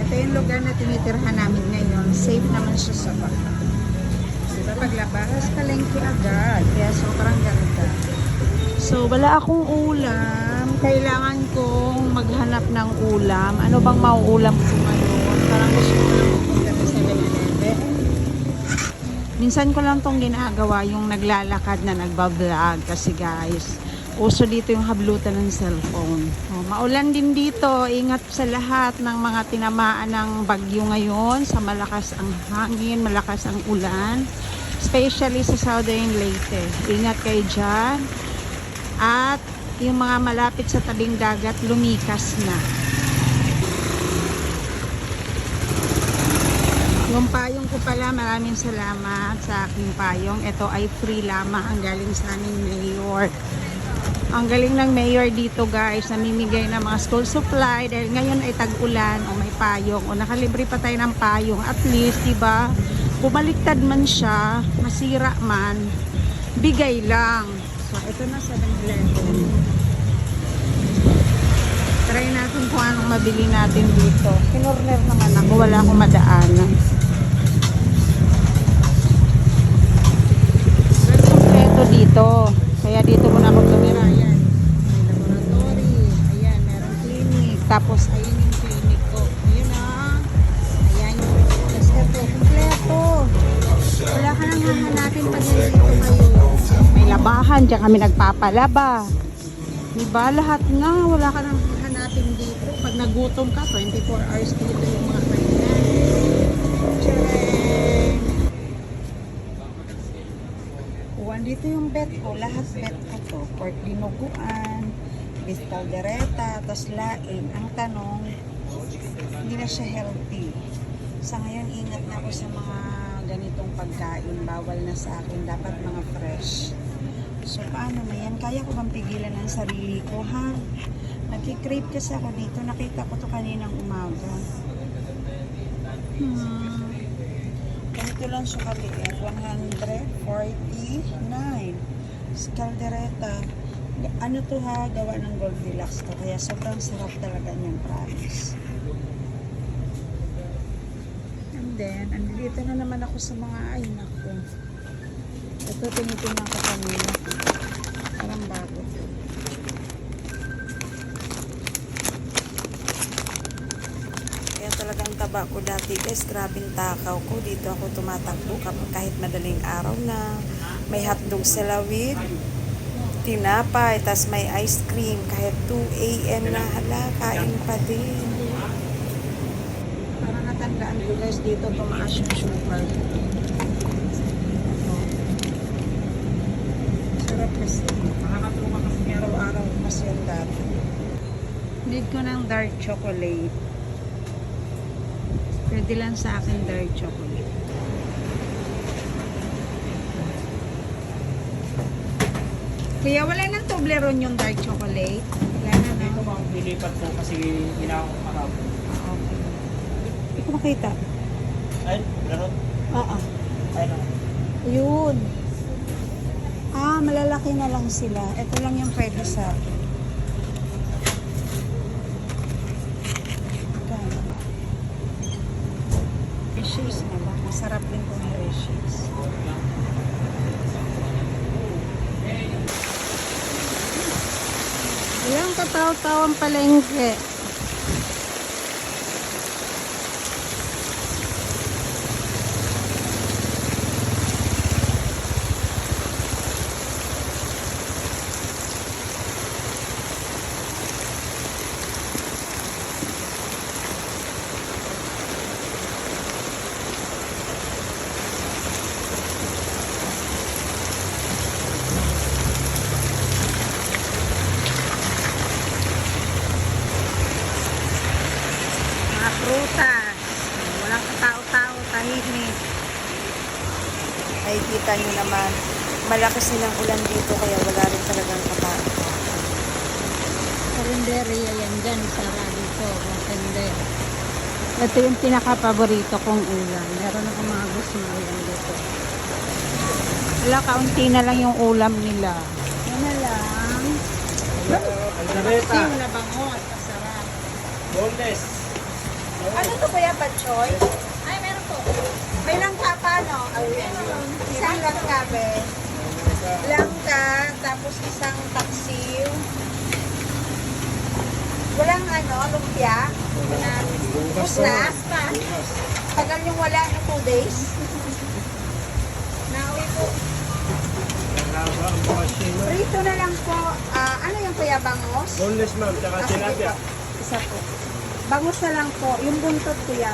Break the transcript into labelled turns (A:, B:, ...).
A: Ito yung lugar na tinitirhan namin ngayon. Safe naman siya sa baha. Diba paglabas, palengke agad. Kaya sobrang ganda. So, wala akong ulam. Kailangan kong maghanap ng ulam. Ano bang mauulam ko ngayon? Parang gusto ko lang magpunta na sa 7-Eleven. Minsan ko lang tong ginagawa, yung naglalakad na nagbablog. Kasi guys, uso dito yung hablutan ng cellphone. Oh, maulan din dito. Ingat sa lahat ng mga tinamaan ng bagyo ngayon. Sa malakas ang hangin, malakas ang ulan. Especially sa Southern Leyte. Ingat kayo dyan. At yung mga malapit sa tabing dagat, lumikas na. Yung payong ko pala, maraming salamat sa aking payong. Ito ay free lamang ang galing sa aming mayor. Ang galing ng mayor dito guys, namimigay ng mga school supply dahil ngayon ay tag-ulan o may payong o nakalibre pa tayo ng payong. At least, diba, bumaliktad man siya, masira man, bigay lang. So, ito na 7-Eleven. Try natin kung anong mabili natin dito. Kinorner naman ako, wala akong madaanan. Ito dito. Kaya dito muna ako tumira. Ayan. May laboratory. Ayan, meron clinic. Tapos, ayun yung clinic ko. Ayun ah. Ayan. Tapos ito, kompleto. Wala ka nang hahanapin pag nandito kayo. May labahan. Diyan kami nagpapalaba. Diba? Lahat na. Wala ka nang hahanapin dito. Pag nagutom ka, 24 hours dito yung mga kainan. Tcharing! Dito yung bet ko, lahat bet ko to. Pork dinuguan, beef caldereta, tas laing. Ang tanong, hindi na siya healthy. Sa ngayon, ingat na ako sa mga ganitong pagkain. Bawal na sa akin. Dapat mga fresh. So, paano na yan? Kaya ko bang pigilan ng sarili ko, ha? Nagkikrave kasi ako dito. Nakita ko to kaninang umaga. Ganito lang siya kaliit. 149. Caldereta. Ano to ha? Gawa ng Goldilocks to. Kaya sobrang sarap talaga niyan, promise. And then, andito na naman ako sa mga ay nako. Ito tinitingnan ko kanina. Parang bago. Kaya talagang taba ko dati guys. Grabing takaw ko. Dito ako tumatakbo kahit madaling araw na. May hotdog sa lawid. Tinapay. Tas may ice cream. Kahit 2 AM na. Hala, kain pa din. Parang natandaan ko guys dito tumaas yung sugar. Sarap kasi. Nakakatulong kasi araw-araw kasi yung dati. Need ko ng dark chocolate. Pwede lang sa akin dark chocolate. Kaya wala nang Toblerone yung dark chocolate. Wala na na.
B: Ito bang lilipat po kasi ginawa ko kahapon.
A: Okay. Hindi ko makita.
B: Ay, laro.
A: Oo.
B: Ay, no.
A: Yun. Ah, malalaki na lang sila. Ito lang yung pwede sa akin. Hershey's na lang. Masarap din kung Hershey's. Ayan, kataw-tawang palengke. Prutas. Walang katao-tao, tahimik. Ay, kita nyo naman. Malakas nilang ulan dito kaya wala rin talagang katao. Karinderya yan dyan, Sara dito. Karinderya. Ito yung pinaka-paborito kong ulam. Meron akong mga gusto ng ulam dito. Wala, kaunti na lang yung ulam nila. Yan na lang.
B: Caldereta.
A: Sim na bangot. Masarap.
B: Boneless.
A: Ano to? Kuya Batchoy? Ay, meron po. May langka pa, no? Isang langka, be. Langka, tapos isang taksiw. Walang lumpia. Bus na. Tagal yung wala na 2 days. Nauwi po.
B: Haba ang machine.
A: Prito na lang po. Ano yung kuya bangos?
B: Boneless ma'am, tsaka
A: Sige
B: tilapia.
A: po. Isa po. Bangus na lang po. Yung buntot kuya.